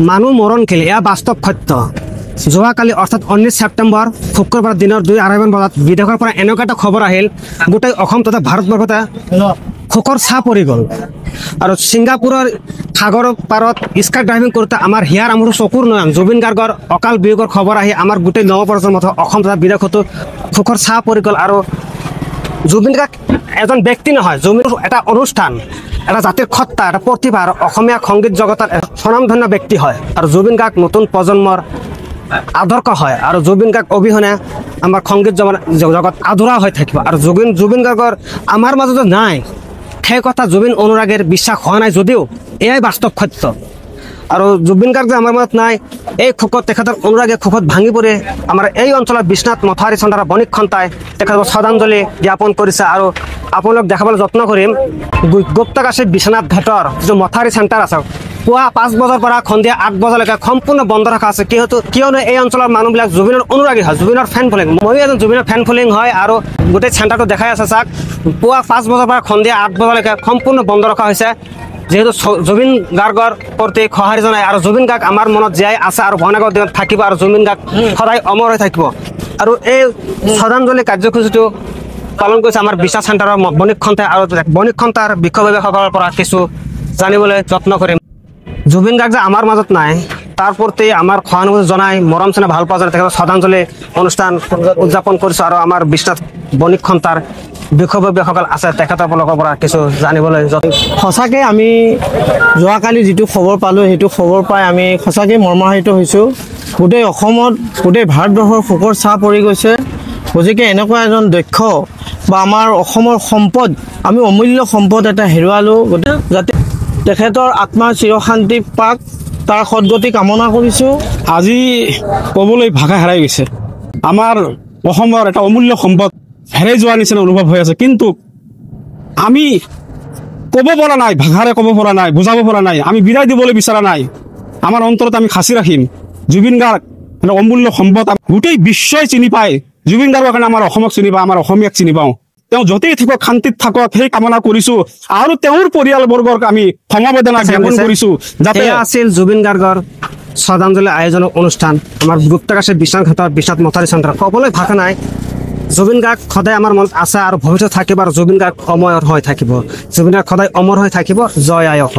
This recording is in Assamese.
মানুহ মৰণশীল, এয়া বাস্তৱ সত্য। যোৱাকালি অৰ্থাৎ 19 ছেপ্টেম্বৰ শুক্ৰবাৰ দিনৰ 2-2:30 বজাত বিদেশৰ পৰা এনেকুৱা এটা খবৰ আহিল, গোটেই অসম তথা ভাৰতবৰ্ষতে শোকৰ ছাঁ পৰি গ'ল। আৰু ছিংগাপুৰৰ সাগৰৰ পাৰত স্কাই ড্ৰাইভিং কৰোঁতে আমাৰ হিয়াৰ আমঠু চকুৰ নয়ন জুবিন গাৰ্গৰ অকাল বিয়োগৰ খবৰ আহি আমাৰ গোটেই নৱপ্ৰজন্মত অসম তথা বিদেশতো শোকৰ ছাঁ পৰি গ'ল। আৰু জুবিন গাৰ্গ এজন ব্যক্তি নহয়, জুবিন এটা অনুষ্ঠান, এটা জাতিৰ সত্তা, এটা প্ৰতিভা, আৰু অসমীয়া সংগীত জগতৰ স্বনামধন্য ব্যক্তি হয়। আৰু জুবিন গাৰ্গ নতুন প্ৰজন্মৰ আদৰ্শ হয়। আৰু জুবিন গাৰ্গ অবিহনে আমাৰ সংগীত জগত আধৰুৱা হৈ থাকিব। আৰু জুবিন গাৰ্গৰ আমাৰ মাজতে নাই, সেই কথা জুবিন অনুৰাগীৰ বিশ্বাস হোৱা নাই যদিও এয়াই বাস্তৱ সত্য। আৰু জুবিন গাৰ্গ যে আমাৰ মাজত নাই, এই শোকত তেখেতৰ অনুৰাগী শোকত ভাঙি পৰি আমাৰ এই অঞ্চলৰ বিশ্বনাথ মথাউৰি চন্দাৰ বণিক খন্তাই তেখেতক শ্ৰদ্ধাঞ্জলি জ্ঞাপন কৰিছে। আৰু আপোনালোক দেখাবলৈ যত্ন কৰিম, গুপ্তকাশী বিশ্বনাথ ঘাটৰ যিটো মথাউৰি চেণ্টাৰ আছে, পুৱা 5 বজাৰ পৰা সন্ধিয়া 8 বজালৈকে সম্পূৰ্ণ বন্ধ ৰখা আছে। কিয়নো এই অঞ্চলৰ মানুহবিলাক জুবিনৰ অনুৰাগী হয়, জুবিনৰ ফেন ফলোয়িং। ময়ো এজন জুবিনৰ ফেন ফলোয়িং হয়। আৰু গোটেই চেণ্টাৰটো দেখাই আছে চাওক, পুৱা 5 বজাৰ পৰা সন্ধিয়া 8 বজালৈকে সম্পূৰ্ণ বন্ধ ৰখা হৈছে, যিহেতু জুবিন গাৰ্গৰ প্ৰতি সঁহাৰি জনায়। আৰু জুবিন গাৰ্গ আমাৰ মনত জীয়াই আছে আৰু ভয়ানকৰ দিনত থাকিব, আৰু জুবিন গাৰ্গ সদায় অমৰ হৈ থাকিব। আৰু এই শ্ৰদ্ধাঞ্জলি কাৰ্যসূচীটো পালন কৰিছে আমাৰ বিশ্বাস চেণ্টাৰৰ বণিক খন্তাই। আৰু বণিক খন্তাৰ বিষয়ববীয়াসকলৰ পৰা কিছু জানিবলৈ যত্ন কৰিম। জুবিন গাৰ্গ যে আমাৰ মাজত নাই, তাৰ প্ৰতি আমাৰ সহানুভূতি জনাই, মৰম চেনেহ ভাল পোৱা জনাই তেখেতৰ শ্ৰদ্ধাঞ্জলি অনুষ্ঠান উদযাপন কৰিছোঁ। আৰু আমাৰ বিশ্বনাথ বণিক খন্তাৰ বিষয়ববীয়াসকল আছে, তেখেতসকলৰ পৰা কিছু জানিবলৈ সঁচাকৈ আমি যোৱাকালি যিটো খবৰ পালোঁ, সেইটো খবৰ পাই আমি সঁচাকৈ মৰ্মাহত হৈছোঁ। গোটেই অসমত, গোটেই ভাৰতবৰ্ষৰ শোকৰ ছাঁ পৰি গৈছে। গতিকে এনেকুৱা এজন দক্ষ বা আমাৰ অসমৰ সম্পদ, আমি অমূল্য সম্পদ এটা হেৰুৱালোঁ। যাতে তেখেতৰ আত্মাৰ চিৰশান্তি পাক, তাৰ সদগতি কামনা কৰিছোঁ। আজি ক'বলৈ ভাষা হেৰাই গৈছে। আমাৰ অসমৰ এটা অমূল্য সম্পদ হেৰাই যোৱাৰ নিচিনা অনুভৱ হৈ আছে। কিন্তু আমি ক'ব পৰা নাই, ভাষাৰে ক'ব পৰা নাই, বুজাব পৰা নাই, আমি বিদায় দিবলৈ বিচৰা নাই। আমাৰ অন্তৰত আমি সাঁচি ৰাখিম জুবিন গাৰ্গ এটা অমূল্য সম্পদ। গোটেই বিশ্বই চিনি পায় জুবিন গাৰ্গৰ কাৰণে, আমাৰ অসমক চিনি পাওঁ, আমাৰ অসমীয়াক চিনি পাওঁ। তেওঁ য'তেই থাকক শান্তিত থাকক, সেই কামনা কৰিছোঁ। আৰু তেওঁৰ পৰিয়ালবৰ্গক আমি সমবেদনা জ্ঞাপন কৰিছোঁ। যাতে আছিল জুবিন গাৰ্গৰ শ্ৰদ্ধাঞ্জলি আয়োজনৰ অনুষ্ঠান আমাৰ গুপ্তকাশী বিশ্বনাথ ঘাটৰ বিশ্বনাথ মথাউৰি চেণ্টাৰ। ক'বলৈ ভাষা নাই, জুবিন গাৰ্গ সদায় আমাৰ মনত আছে আৰু ভৱিষ্যত থাকিব। আৰু জুবিন গাৰ্গ অমৰ হৈ থাকিব, জুবিন গাৰ্গ সদায় অমৰ হৈ থাকিব। জয় আই অসম।